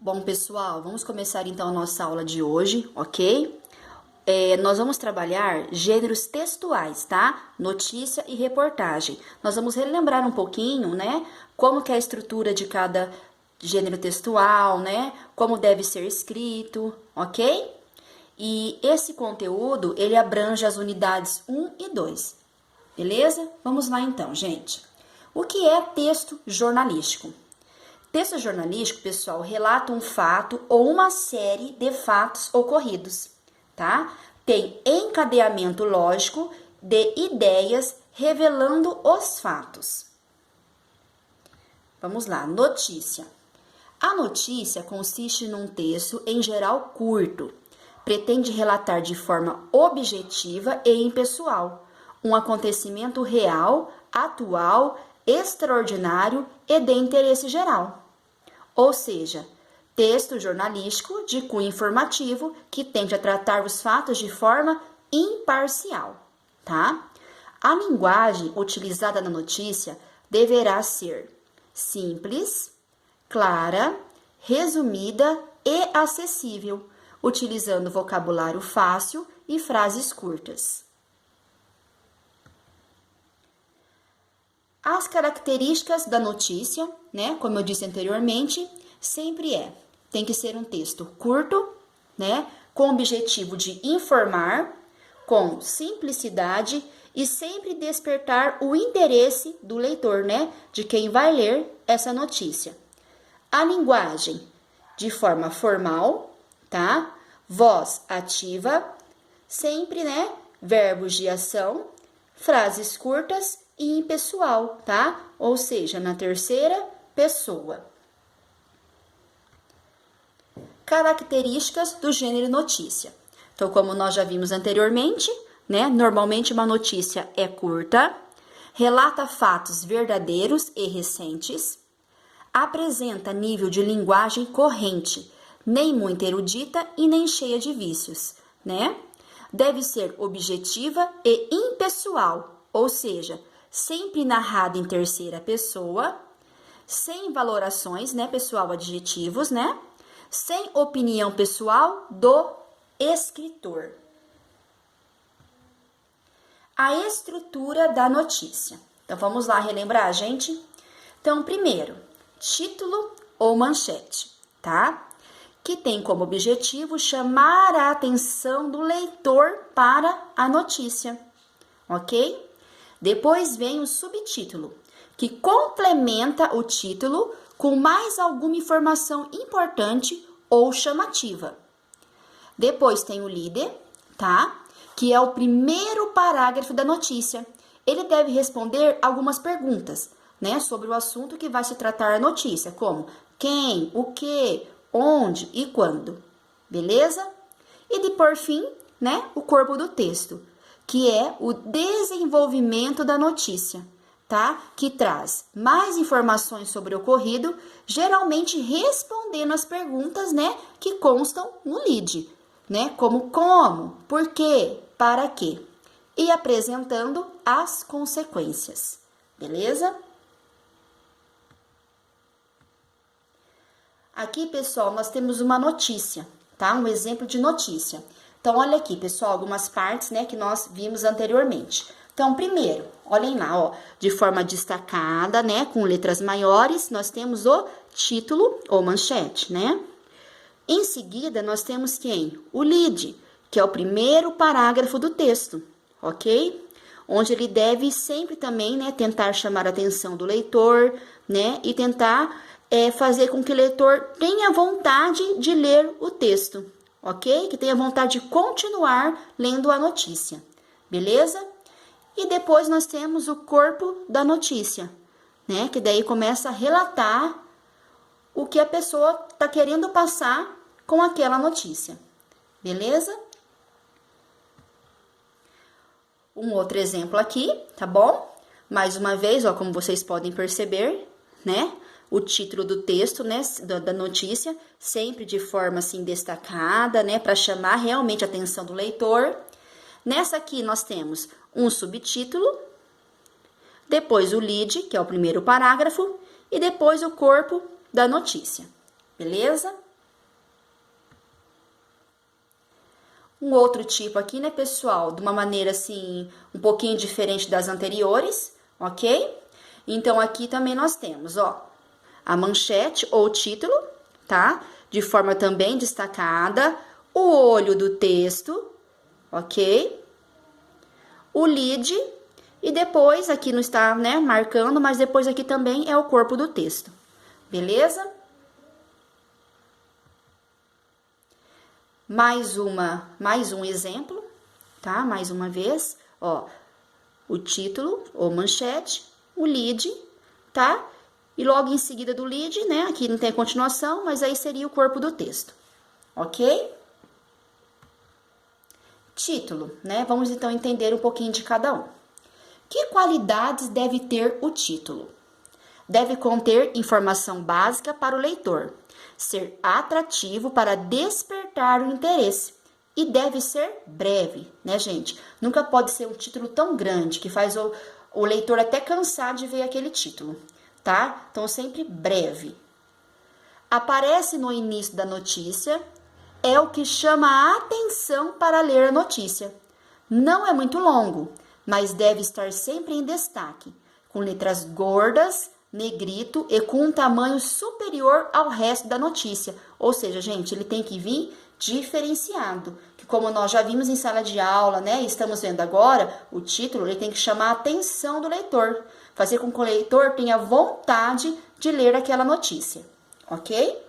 Bom, pessoal, vamos começar então a nossa aula de hoje, ok? Nós vamos trabalhar gêneros textuais, tá? Notícia e reportagem. Nós vamos relembrar um pouquinho, né? Como que é a estrutura de cada gênero textual, né? Como deve ser escrito, ok? E esse conteúdo, ele abrange as unidades 1 e 2, beleza? Vamos lá então, gente. O que é texto jornalístico? Texto jornalístico, pessoal, relata um fato ou uma série de fatos ocorridos, tá? Tem encadeamento lógico de ideias revelando os fatos. Vamos lá, notícia. A notícia consiste num texto, em geral, curto. Pretende relatar de forma objetiva e impessoal um acontecimento real, atual, extraordinário e de interesse geral. Ou seja, texto jornalístico de cunho informativo que tende a tratar os fatos de forma imparcial, tá? A linguagem utilizada na notícia deverá ser simples, clara, resumida e acessível, utilizando vocabulário fácil e frases curtas. As características da notícia, né, como eu disse anteriormente, sempre tem que ser um texto curto, né, com o objetivo de informar, com simplicidade e sempre despertar o interesse do leitor, né, de quem vai ler essa notícia. A linguagem de forma formal, tá? Voz ativa, sempre, né, verbos de ação, frases curtas e impessoal, tá? Ou seja, na terceira pessoa. Características do gênero notícia. Então, como nós já vimos anteriormente, né? Normalmente uma notícia é curta, relata fatos verdadeiros e recentes, apresenta nível de linguagem corrente, nem muito erudita e nem cheia de vícios, né? Deve ser objetiva e impessoal, ou seja, sempre narrado em terceira pessoa, sem valorações, né, pessoal, adjetivos, né? Sem opinião pessoal do escritor. A estrutura da notícia. Então, vamos lá relembrar, gente? Então, primeiro, título ou manchete, tá? Que tem como objetivo chamar a atenção do leitor para a notícia, ok? Depois vem o subtítulo, que complementa o título com mais alguma informação importante ou chamativa. Depois tem o líder, tá? Que é o primeiro parágrafo da notícia. Ele deve responder algumas perguntas, né? Sobre o assunto que vai se tratar a notícia, como quem, o que, onde e quando. Beleza? E por fim, né? O corpo do texto, que é o desenvolvimento da notícia, tá? Que traz mais informações sobre o ocorrido, geralmente respondendo as perguntas, né, que constam no lead, né? Como, por quê, para quê? E apresentando as consequências, beleza? Aqui, pessoal, nós temos uma notícia, tá? Um exemplo de notícia. Então, olha aqui, pessoal, algumas partes, né, que nós vimos anteriormente. Então, primeiro, olhem lá, ó, de forma destacada, né, com letras maiores, nós temos o título ou manchete, né? Em seguida, nós temos quem? O lead, que é o primeiro parágrafo do texto, ok? Onde ele deve sempre também, né, tentar chamar a atenção do leitor, né, e tentar fazer com que o leitor tenha vontade de ler o texto, ok? Que tenha vontade de continuar lendo a notícia, beleza? E depois nós temos o corpo da notícia, né? Que daí começa a relatar o que a pessoa está querendo passar com aquela notícia, beleza? Um outro exemplo aqui, tá bom? Mais uma vez, ó, como vocês podem perceber, né? O título do texto, né, da notícia, sempre de forma assim destacada, né, para chamar realmente a atenção do leitor. Nessa aqui nós temos um subtítulo, depois o lead, que é o primeiro parágrafo, e depois o corpo da notícia, beleza? Um outro tipo aqui, né, pessoal? De uma maneira assim, um pouquinho diferente das anteriores, ok? Então, aqui também nós temos, ó, a manchete ou título, tá? De forma também destacada, o olho do texto, ok? O lead, e depois, aqui não está, né, marcando, mas depois aqui também é o corpo do texto, beleza? Mais um exemplo, tá? Mais uma vez, ó, o título ou manchete, o lead, tá? E logo em seguida do lead, né? Aqui não tem continuação, mas aí seria o corpo do texto, ok? Título, né? Vamos então entender um pouquinho de cada um. Que qualidades deve ter o título? Deve conter informação básica para o leitor, ser atrativo para despertar o interesse e deve ser breve, né, gente? Nunca pode ser um título tão grande que faz o leitor até cansar de ver aquele título, tá? Então, sempre breve. Aparece no início da notícia, é o que chama a atenção para ler a notícia. Não é muito longo, mas deve estar sempre em destaque, com letras gordas, negrito e com um tamanho superior ao resto da notícia. Ou seja, gente, ele tem que vir diferenciado, que como nós já vimos em sala de aula, né, e estamos vendo agora, o título ele tem que chamar a atenção do leitor, fazer com que o leitor tenha vontade de ler aquela notícia, ok?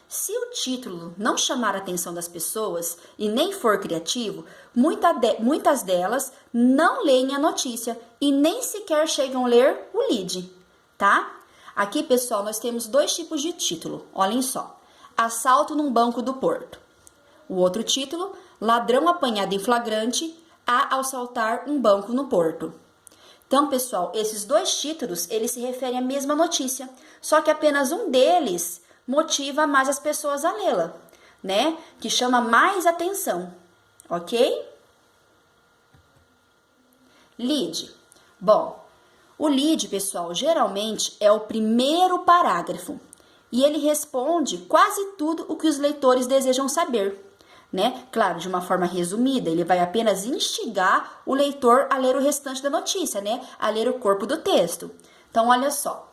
Se o título não chamar a atenção das pessoas e nem for criativo, muitas delas não leem a notícia e nem sequer chegam a ler o lead, tá? Aqui, pessoal, nós temos dois tipos de título, olhem só. Assalto num banco do Porto. O outro título, ladrão apanhado em flagrante ao assaltar um banco no Porto. Então, pessoal, esses dois títulos, eles se referem à mesma notícia, só que apenas um deles motiva mais as pessoas a lê-la, né? Que chama mais atenção, ok? Lead. Bom, o lead, pessoal, geralmente é o primeiro parágrafo e ele responde quase tudo o que os leitores desejam saber, né? Claro, de uma forma resumida, ele vai apenas instigar o leitor a ler o restante da notícia, né? A ler o corpo do texto. Então, olha só.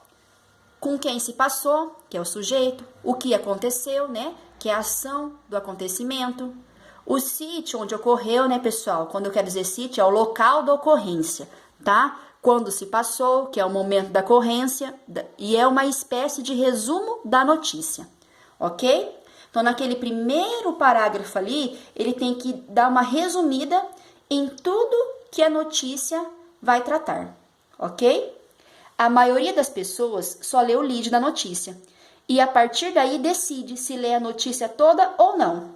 Com quem se passou, que é o sujeito, o que aconteceu, né, que é a ação do acontecimento, o sítio onde ocorreu, né, pessoal, quando eu quero dizer sítio, é o local da ocorrência, tá? Quando se passou, que é o momento da ocorrência, e é uma espécie de resumo da notícia, ok? Então, naquele primeiro parágrafo ali, ele tem que dar uma resumida em tudo que a notícia vai tratar, ok? A maioria das pessoas só lê o lead da notícia e a partir daí decide se lê a notícia toda ou não.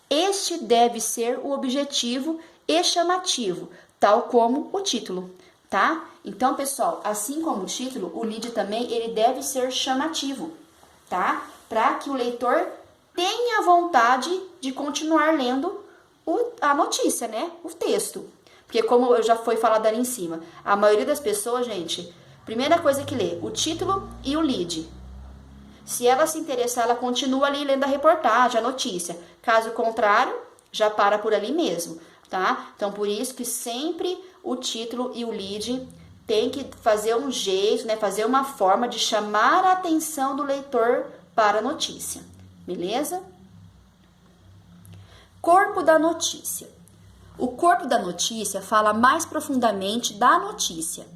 Este deve ser o objetivo e chamativo, tal como o título, tá? Então, pessoal, assim como o título, o lead também ele deve ser chamativo, tá? Para que o leitor tenha vontade de continuar lendo a notícia, né? O texto. Porque como eu já foi falado ali em cima, a maioria das pessoas, gente, primeira coisa que lê, o título e o lead. Se ela se interessar, ela continua ali lendo a reportagem, a notícia. Caso contrário, já para por ali mesmo, tá? Então, por isso que sempre o título e o lead tem que fazer um jeito, né? Fazer uma forma de chamar a atenção do leitor para a notícia, beleza? Corpo da notícia. O corpo da notícia fala mais profundamente da notícia.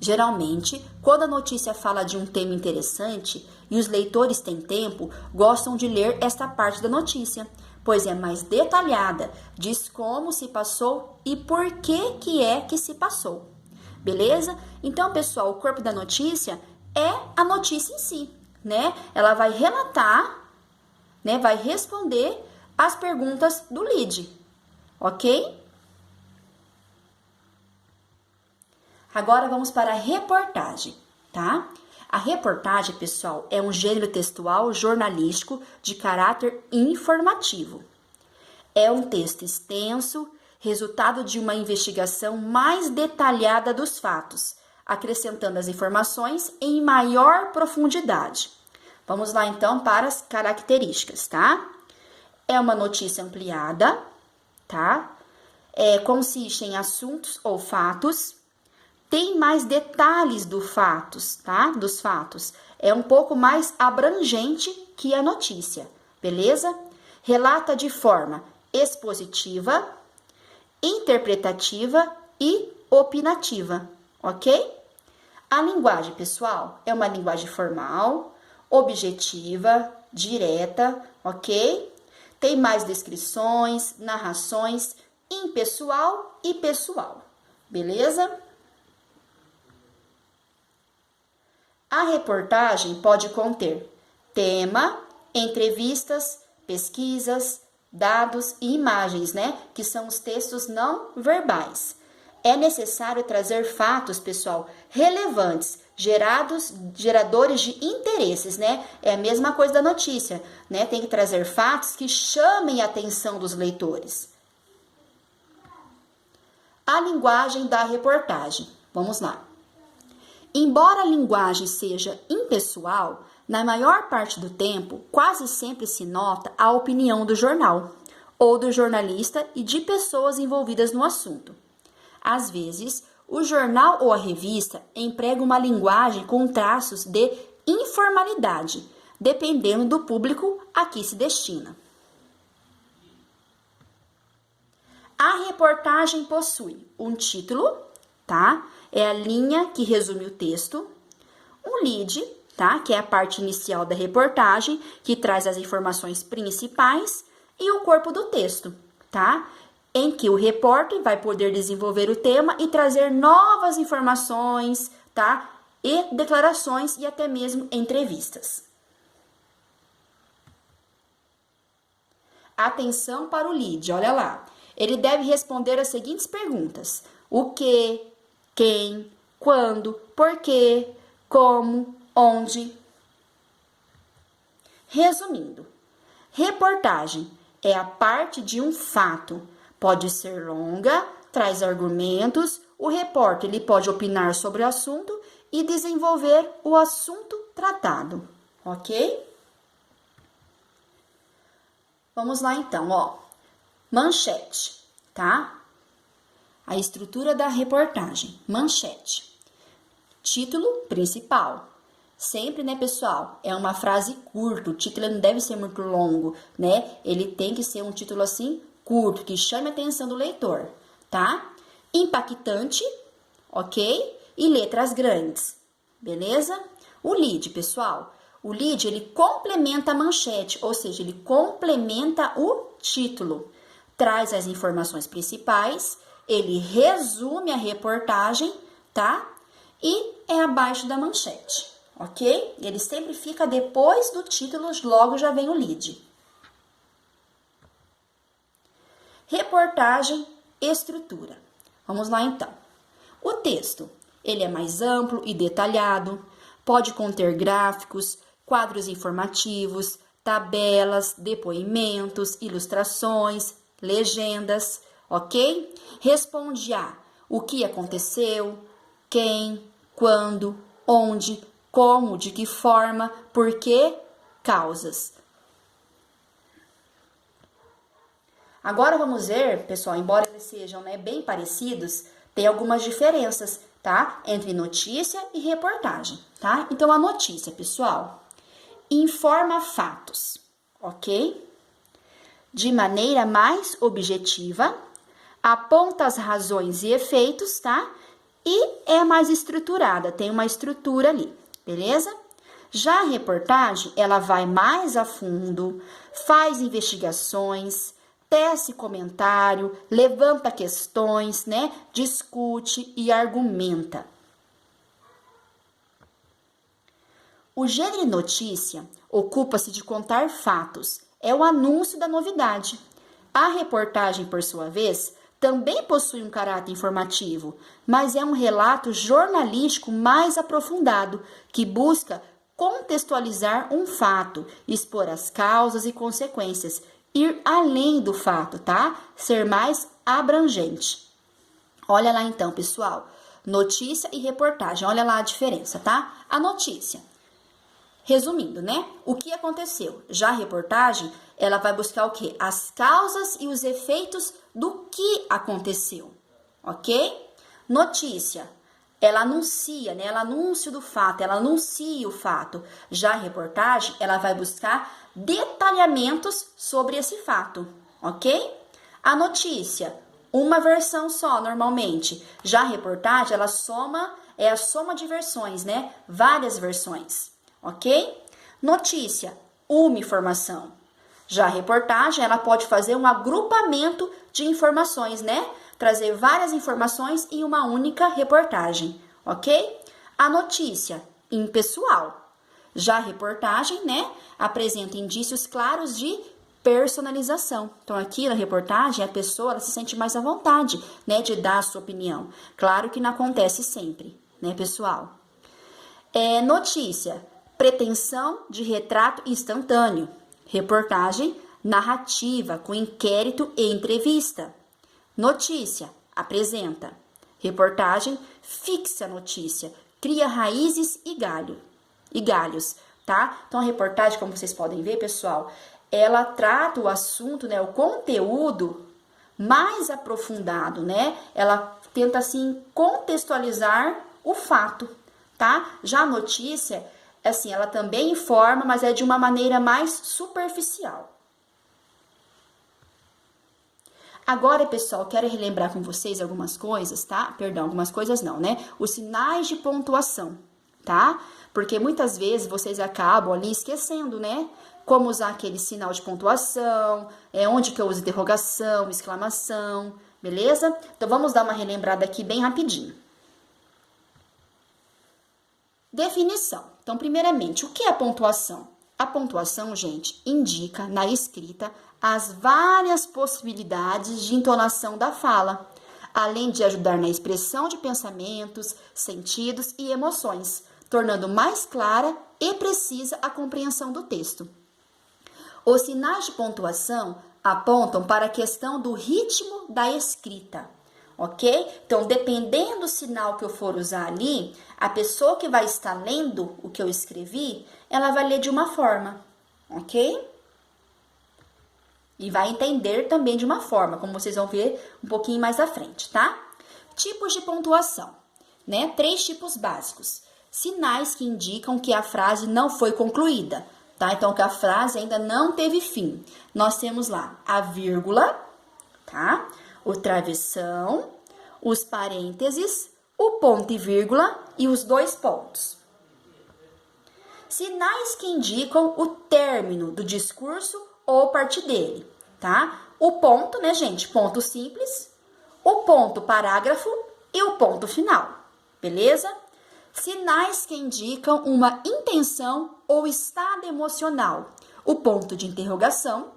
Geralmente, quando a notícia fala de um tema interessante e os leitores têm tempo, gostam de ler esta parte da notícia, pois é mais detalhada, diz como se passou e por que se passou. Beleza? Então, pessoal, o corpo da notícia é a notícia em si, né? Ela vai relatar, né? Vai responder as perguntas do lead, ok? Agora vamos para a reportagem, tá? A reportagem, pessoal, é um gênero textual jornalístico de caráter informativo. É um texto extenso, resultado de uma investigação mais detalhada dos fatos, acrescentando as informações em maior profundidade. Vamos lá, então, para as características, tá? é uma notícia ampliada, tá? Consiste em assuntos ou fatos. Tem mais detalhes dos fatos, tá? Dos fatos. É um pouco mais abrangente que a notícia, beleza? Relata de forma expositiva, interpretativa e opinativa, ok? A linguagem, pessoal, é uma linguagem formal, objetiva, direta, ok? Tem mais descrições, narrações, impessoal e pessoal, beleza? A reportagem pode conter tema, entrevistas, pesquisas, dados e imagens, né? Que são os textos não verbais. É necessário trazer fatos, pessoal, relevantes, geradores de interesses, né? É a mesma coisa da notícia, né? Tem que trazer fatos que chamem a atenção dos leitores. A linguagem da reportagem. Vamos lá. Embora a linguagem seja impessoal, na maior parte do tempo, quase sempre se nota a opinião do jornal, ou do jornalista e de pessoas envolvidas no assunto. Às vezes, o jornal ou a revista emprega uma linguagem com traços de informalidade, dependendo do público a que se destina. A reportagem possui um título, tá? É a linha que resume o texto, um lead, tá? Que é a parte inicial da reportagem, que traz as informações principais, e o corpo do texto, tá? Em que o repórter vai poder desenvolver o tema e trazer novas informações, tá? E declarações e até mesmo entrevistas. Atenção para o lead, olha lá. Ele deve responder as seguintes perguntas: o que, quem, quando, porquê, como, onde. Resumindo, reportagem é a parte de um fato. Pode ser longa, traz argumentos, o repórter ele pode opinar sobre o assunto e desenvolver o assunto tratado, ok? Vamos lá então, ó. Manchete, tá? A estrutura da reportagem. Manchete. Título principal. Sempre, né, pessoal? É uma frase curta. O título não deve ser muito longo, né? Ele tem que ser um título assim curto, que chame a atenção do leitor, tá? Impactante, ok? E letras grandes, beleza? O lead, pessoal. O lead, ele complementa a manchete, ou seja, ele complementa o título. Traz as informações principais, ele resume a reportagem, tá? E é abaixo da manchete, ok? Ele sempre fica depois do título, logo já vem o lead. Reportagem, estrutura. Vamos lá então. O texto, ele é mais amplo e detalhado, pode conter gráficos, quadros informativos, tabelas, depoimentos, ilustrações, legendas, ok? Responde a o que aconteceu, quem, quando, onde, como, de que forma, por quê, causas. Agora vamos ver, pessoal, embora eles sejam, né, bem parecidos, tem algumas diferenças, tá? Entre notícia e reportagem, tá? Então, a notícia, pessoal, informa fatos, ok? De maneira mais objetiva, aponta as razões e efeitos, tá? E é mais estruturada, tem uma estrutura ali, beleza? Já a reportagem, ela vai mais a fundo, faz investigações, tece comentário, levanta questões, né? Discute e argumenta. O gênero notícia ocupa-se de contar fatos, é o anúncio da novidade. A reportagem, por sua vez, também possui um caráter informativo, mas é um relato jornalístico mais aprofundado, que busca contextualizar um fato, expor as causas e consequências, ir além do fato, tá? Ser mais abrangente. Olha lá então, pessoal. Notícia e reportagem. Olha lá a diferença, tá? A notícia. Resumindo, né? O que aconteceu? Já a reportagem, ela vai buscar o quê? As causas e os efeitos do que aconteceu, ok? Notícia, ela anuncia, né? Ela anuncia do fato, ela anuncia o fato. Já a reportagem, ela vai buscar detalhamentos sobre esse fato, ok? A notícia, uma versão só, normalmente. Já a reportagem, ela é a soma de versões, né? Várias versões. Ok? Notícia, uma informação. Já a reportagem, ela pode fazer um agrupamento de informações, né? Trazer várias informações em uma única reportagem, ok? A notícia, impessoal. Já a reportagem, né? Apresenta indícios claros de personalização. Então, aqui na reportagem, a pessoa ela se sente mais à vontade, né? De dar a sua opinião. Claro que não acontece sempre, né, pessoal? Notícia, pretensão de retrato instantâneo. Reportagem, narrativa com inquérito e entrevista. Notícia, apresenta. Reportagem, fixa a notícia, cria raízes e galhos, tá? Então, a reportagem, como vocês podem ver, pessoal, ela trata o assunto, né, o conteúdo mais aprofundado, né? Ela tenta, assim, contextualizar o fato, tá? Já a notícia, assim, ela também informa, mas é de uma maneira mais superficial. Agora, pessoal, quero relembrar com vocês algumas coisas, tá? Perdão, algumas coisas não, né? Os sinais de pontuação, tá? Porque muitas vezes vocês acabam ali esquecendo, né? Como usar aquele sinal de pontuação, onde que eu uso interrogação, exclamação, beleza? Então, vamos dar uma relembrada aqui bem rapidinho. Definição. Então, primeiramente, o que é a pontuação? A pontuação, gente, indica na escrita as várias possibilidades de entonação da fala, além de ajudar na expressão de pensamentos, sentidos e emoções, tornando mais clara e precisa a compreensão do texto. Os sinais de pontuação apontam para a questão do ritmo da escrita, ok? Então, dependendo do sinal que eu for usar ali, a pessoa que vai estar lendo o que eu escrevi, ela vai ler de uma forma, ok? E vai entender também de uma forma, como vocês vão ver um pouquinho mais à frente, tá? Tipos de pontuação, né? 3 tipos básicos. Sinais que indicam que a frase não foi concluída, tá? Então, que a frase ainda não teve fim. Nós temos lá a vírgula, tá? O travessão, os parênteses, o ponto e vírgula e os 2 pontos. Sinais que indicam o término do discurso ou parte dele, tá? O ponto, né, gente? Ponto simples, o ponto parágrafo e o ponto final, beleza? Sinais que indicam uma intenção ou estado emocional, o ponto de interrogação,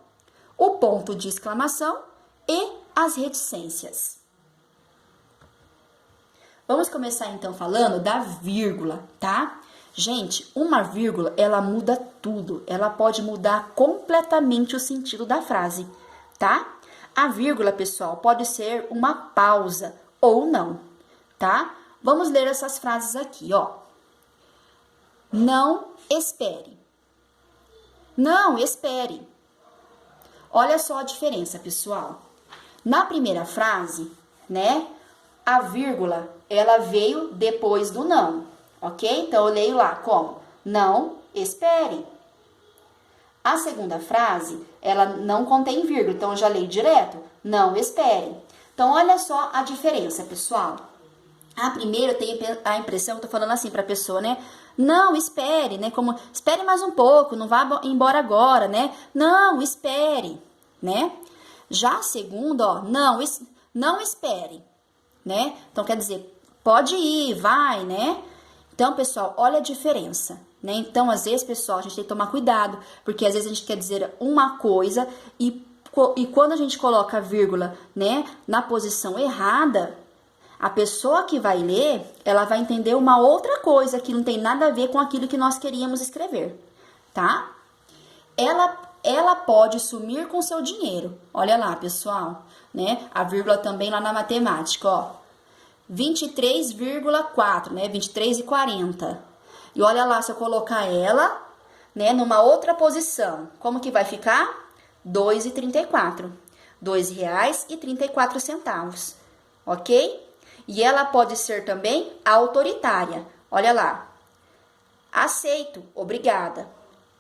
o ponto de exclamação e as reticências. Vamos começar então falando da vírgula, tá? Gente, uma vírgula, ela muda tudo. Ela pode mudar completamente o sentido da frase, tá? A vírgula, pessoal, pode ser uma pausa ou não, tá? Vamos ler essas frases aqui, ó. Não espere. Não espere. Olha só a diferença, pessoal. Na primeira frase, né, a vírgula, ela veio depois do não. Ok? Então, eu leio lá como? Não espere. A segunda frase, ela não contém vírgula, então eu já leio direto. Não espere. Então, olha só a diferença, pessoal. A primeira, eu tenho a impressão, eu tô falando assim pra pessoa, né? Não espere, né? Como, espere mais um pouco, não vá embora agora, né? Não, espere, né? Já a segunda, ó, não espere, né? Então, quer dizer, pode ir, vai, né? Então, pessoal, olha a diferença, né? Então, às vezes, pessoal, a gente tem que tomar cuidado, porque às vezes a gente quer dizer uma coisa e quando a gente coloca a vírgula, né, na posição errada, a pessoa que vai ler, ela vai entender uma outra coisa que não tem nada a ver com aquilo que nós queríamos escrever, tá? Ela pode sumir com seu dinheiro. Olha lá, pessoal, né? A vírgula também lá na matemática, ó. 23,4, né? 23,40. E olha lá, se eu colocar ela né, numa outra posição. Como que vai ficar? R$ 2,34. R$ 2,34, ok? E ela pode ser também autoritária. Olha lá. Aceito, obrigada.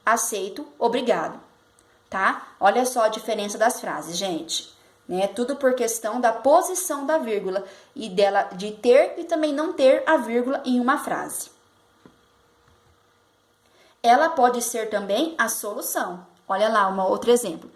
Aceito, obrigado. Tá? Olha só a diferença das frases, gente. Né? Tudo por questão da posição da vírgula e dela de ter e também não ter a vírgula em uma frase. Ela pode ser também a solução. Olha lá, um outro exemplo.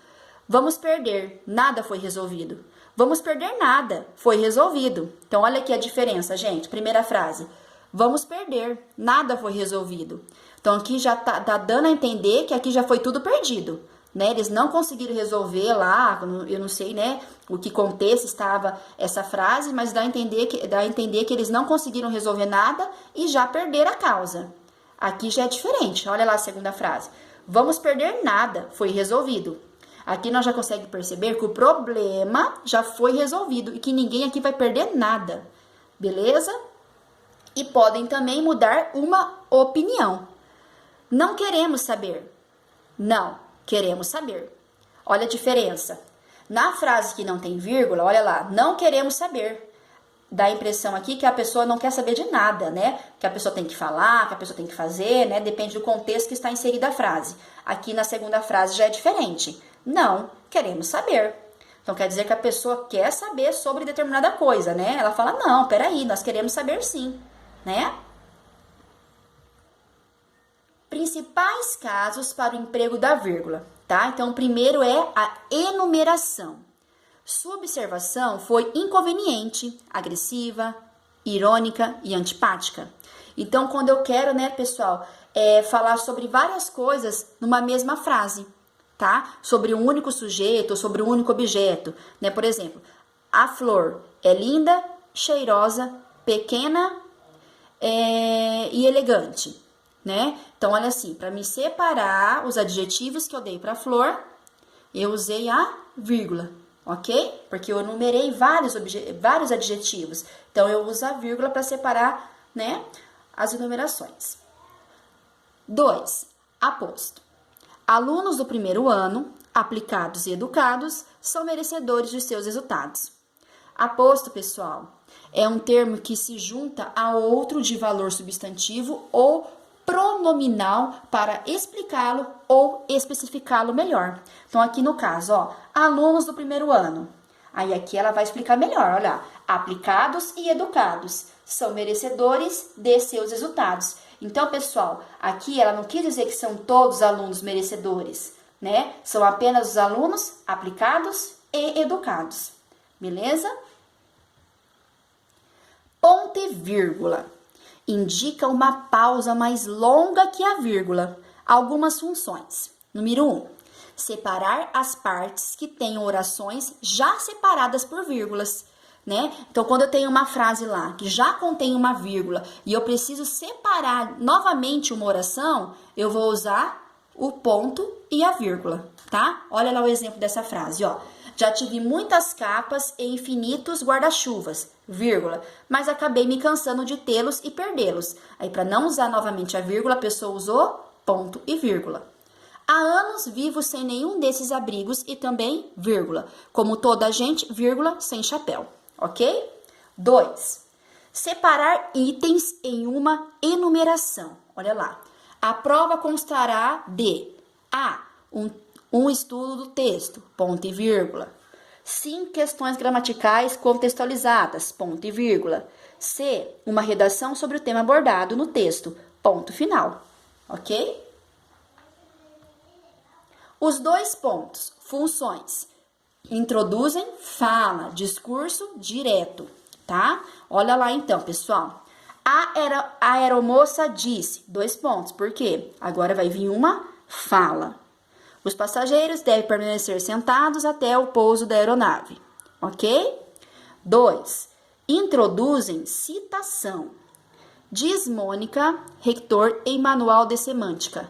Vamos perder, nada foi resolvido. Vamos perder nada, foi resolvido. Então, olha aqui a diferença, gente. Primeira frase. Vamos perder, nada foi resolvido. Então, aqui já tá dando a entender que aqui já foi tudo perdido. Né? Eles não conseguiram resolver lá, eu não sei, né, o que contexto estava essa frase, mas dá a entender que eles não conseguiram resolver nada e já perderam a causa. Aqui já é diferente, olha lá a segunda frase. Vamos perder nada, foi resolvido. Aqui nós já conseguimos perceber que o problema já foi resolvido e que ninguém aqui vai perder nada, beleza? E podem também mudar uma opinião. Não queremos saber. Não. Queremos saber. Olha a diferença. Na frase que não tem vírgula, olha lá, não queremos saber. Dá a impressão aqui que a pessoa não quer saber de nada, né? Que a pessoa tem que falar, que a pessoa tem que fazer, né? Depende do contexto que está inserida a frase. Aqui na segunda frase já é diferente. Não queremos saber. Então quer dizer que a pessoa quer saber sobre determinada coisa, né? Ela fala, não, peraí, nós queremos saber sim, né? Principais casos para o emprego da vírgula, tá? Então, o primeiro é a enumeração. Sua observação foi inconveniente, agressiva, irônica e antipática. Então, quando eu quero, né, pessoal, falar sobre várias coisas numa mesma frase, tá? Sobre um único sujeito ou sobre um único objeto, né? Por exemplo, a flor é linda, cheirosa, pequena e elegante. Né? Então, olha assim, para me separar os adjetivos que eu dei para a flor, eu usei a vírgula, ok? Porque eu enumerei vários adjetivos. Então, eu uso a vírgula para separar, né, as enumerações. 2. Aposto. Alunos do primeiro ano, aplicados e educados, são merecedores de seus resultados. Aposto, pessoal, é um termo que se junta a outro de valor substantivo ou pronominal para explicá-lo ou especificá-lo melhor. Então, aqui no caso, ó, alunos do primeiro ano. Aí aqui ela vai explicar melhor, olha, aplicados e educados são merecedores de seus resultados. Então, pessoal, aqui ela não quis dizer que são todos os alunos merecedores, né? São apenas os alunos aplicados e educados. Beleza? Ponto e vírgula. Indica uma pausa mais longa que a vírgula. Algumas funções. Número 1. Separar as partes que tenham orações já separadas por vírgulas, né? Então, quando eu tenho uma frase lá que já contém uma vírgula e eu preciso separar novamente uma oração, eu vou usar o ponto e a vírgula, tá? Olha lá o exemplo dessa frase, ó. Já tive muitas capas e infinitos guarda-chuvas, vírgula, mas acabei me cansando de tê-los e perdê-los. Aí, para não usar novamente a vírgula, a pessoa usou ponto e vírgula. Há anos vivo sem nenhum desses abrigos e também, vírgula, como toda a gente, vírgula, sem chapéu, ok? 2. Separar itens em uma enumeração. Olha lá. A prova constará de A. Um estudo do texto, ponto e vírgula. 5 questões gramaticais contextualizadas, ponto e vírgula. C. Uma redação sobre o tema abordado no texto, ponto final, ok? Os 2 pontos, funções, introduzem fala, discurso direto, tá? Olha lá então, pessoal. A aeromoça disse, 2 pontos, por quê? Agora vai vir uma fala. Os passageiros devem permanecer sentados até o pouso da aeronave, ok? 2. Introduzem citação. Diz Mônica, reitor em Manual de Semântica.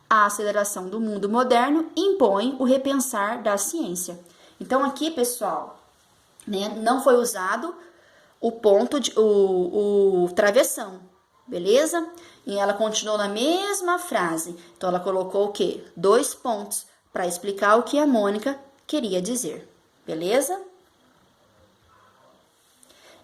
A aceleração do mundo moderno impõe o repensar da ciência. Então, aqui, pessoal, né, não foi usado o ponto, o travessão, beleza? E ela continuou na mesma frase. Então, ela colocou o quê? 2 pontos para explicar o que a Mônica queria dizer, beleza?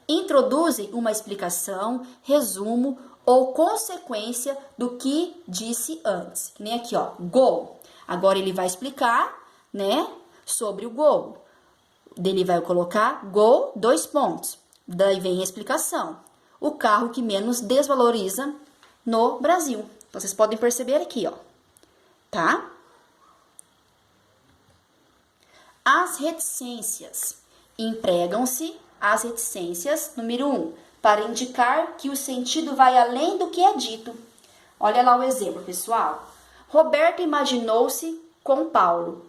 Introduzem uma explicação, resumo ou consequência do que disse antes. Que nem aqui, ó, go. Agora ele vai explicar, né, sobre o go. Ele vai colocar go, 2 pontos. Daí vem a explicação. O carro que menos desvaloriza no Brasil. Então, vocês podem perceber aqui, ó, tá? As reticências. Empregam-se as reticências, número 1, para indicar que o sentido vai além do que é dito. Olha lá o exemplo, pessoal. Roberto imaginou-se com Paulo,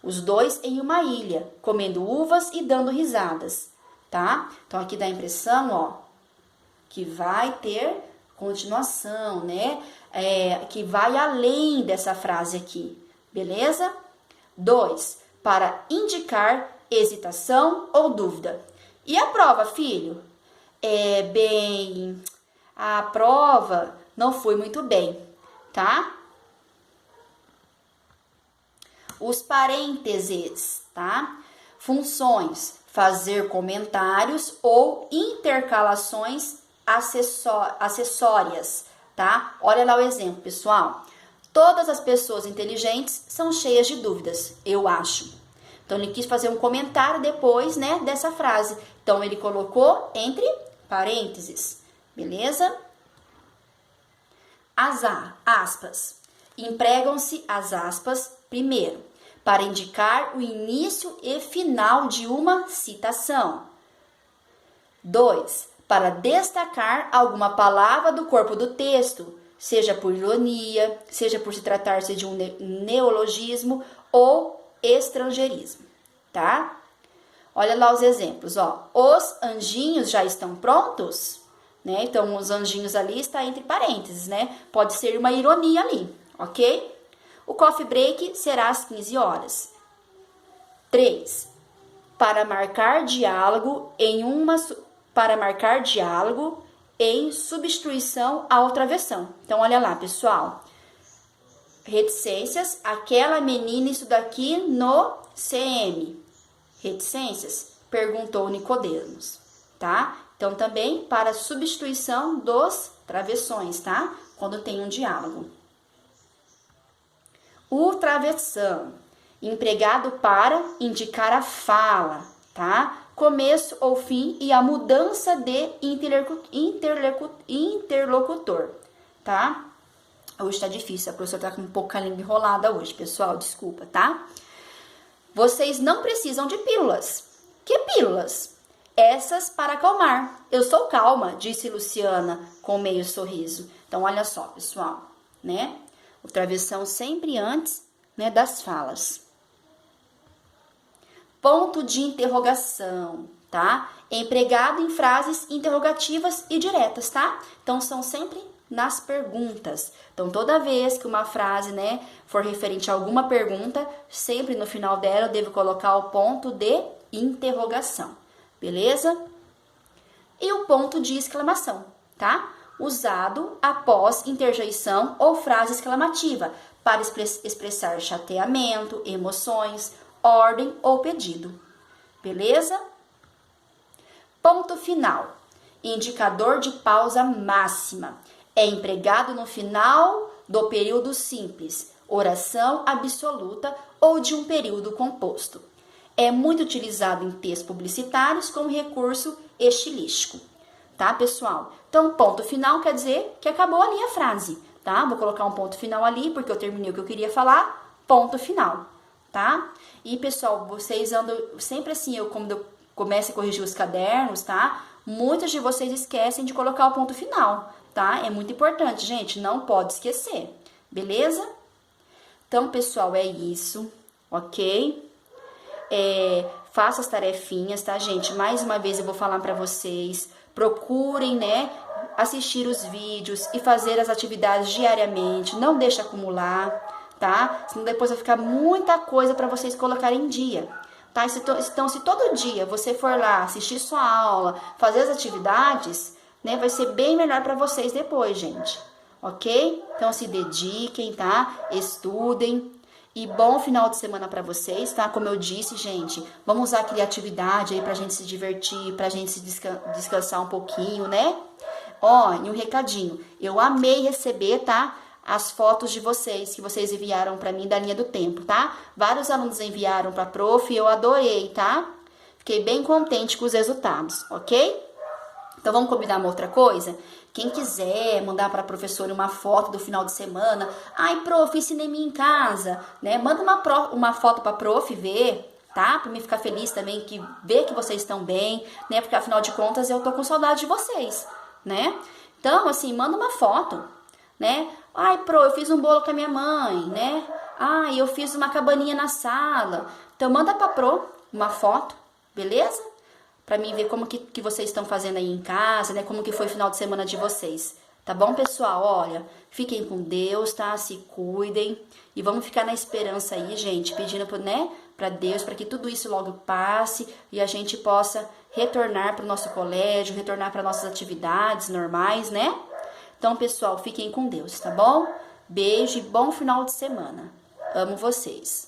os dois em uma ilha, comendo uvas e dando risadas, tá? Então, aqui dá a impressão, ó, que vai ter continuação, né? Que vai além dessa frase aqui, beleza? 2, para indicar hesitação ou dúvida. E a prova, filho? A prova não foi muito bem, tá? Os parênteses, tá? Funções, fazer comentários ou intercalações acessórias, tá? Olha lá o exemplo, pessoal. Todas as pessoas inteligentes são cheias de dúvidas, eu acho. Então, ele quis fazer um comentário depois, né, dessa frase. Então, ele colocou entre parênteses, beleza? As aspas. Empregam-se as aspas, primeiro, para indicar o início e final de uma citação. 2, para destacar alguma palavra do corpo do texto, seja por ironia, seja por se tratar-se de um neologismo ou estrangeirismo, tá? Olha lá os exemplos, ó. Os anjinhos já estão prontos, né? Então, os anjinhos ali está entre parênteses, né? Pode ser uma ironia ali, ok? O coffee break será às 15 horas. 3. Para marcar diálogo em substituição à outra versão. Então, olha lá, pessoal. Reticências, aquela menina estuda aqui no CM. Reticências, perguntou Nicodemos, tá? Então, também para substituição dos travessões, tá? Quando tem um diálogo. O travessão, empregado para indicar a fala, tá? Começo ou fim e a mudança de interlocutor, tá? Hoje tá difícil, a professora tá com um pouco a língua enrolada hoje, pessoal, desculpa, tá? Vocês não precisam de pílulas. Que pílulas? Essas para acalmar. Eu sou calma, disse Luciana com meio sorriso. Então, olha só, pessoal, né? O travessão sempre antes, né, das falas. Ponto de interrogação, tá? Empregado em frases interrogativas e diretas, tá? Então, são sempre nas perguntas. Então, toda vez que uma frase, né, for referente a alguma pergunta, sempre no final dela eu devo colocar o ponto de interrogação, beleza? E o ponto de exclamação, tá? Usado após interjeição ou frase exclamativa para expressar chateamento, emoções, ordem ou pedido, beleza? Ponto final. Indicador de pausa máxima. É empregado no final do período simples, oração absoluta ou de um período composto. É muito utilizado em textos publicitários como recurso estilístico, tá, pessoal? Então, ponto final quer dizer que acabou ali a frase, tá? Vou colocar um ponto final ali porque eu terminei o que eu queria falar, ponto final, tá? E, pessoal, vocês andam sempre assim, quando eu começo a corrigir os cadernos, tá? Muitos de vocês esquecem de colocar o ponto final, tá? É muito importante, gente, não pode esquecer, beleza? Então, pessoal, é isso, ok? Faça as tarefinhas, tá, gente? Mais uma vez eu vou falar pra vocês, procurem, né, assistir os vídeos e fazer as atividades diariamente, não deixe acumular, tá? Senão depois vai ficar muita coisa pra vocês colocarem em dia, tá? Então, se todo dia você for lá assistir sua aula, fazer as atividades, né? Vai ser bem melhor para vocês depois, gente. Ok? Então se dediquem, tá? Estudem. E bom final de semana para vocês, tá? Como eu disse, gente, vamos usar a criatividade aí pra gente se divertir, pra gente se descansar um pouquinho, né? Ó, e um recadinho. Eu amei receber, tá? As fotos de vocês, que vocês enviaram pra mim da linha do tempo, tá? Vários alunos enviaram pra prof e eu adorei, tá? Fiquei bem contente com os resultados, ok? Então, vamos combinar uma outra coisa? Quem quiser mandar para a professora uma foto do final de semana, ai, prof, fiz cinema em casa, né? Manda uma foto para a prof ver, tá? Para mim ficar feliz também, que ver que vocês estão bem, né? Porque afinal de contas eu tô com saudade de vocês, né? Então, assim, manda uma foto, né? Ai, pro, eu fiz um bolo com a minha mãe, né? Ai, eu fiz uma cabaninha na sala. Então, manda pra pro uma foto, beleza? Pra mim ver como que vocês estão fazendo aí em casa, né? Como que foi o final de semana de vocês. Tá bom, pessoal? Olha, fiquem com Deus, tá? Se cuidem. E vamos ficar na esperança aí, gente, pedindo, né, pra Deus, para que tudo isso logo passe e a gente possa retornar pro nosso colégio, retornar para nossas atividades normais, né? Então, pessoal, fiquem com Deus, tá bom? Beijo e bom final de semana. Amo vocês.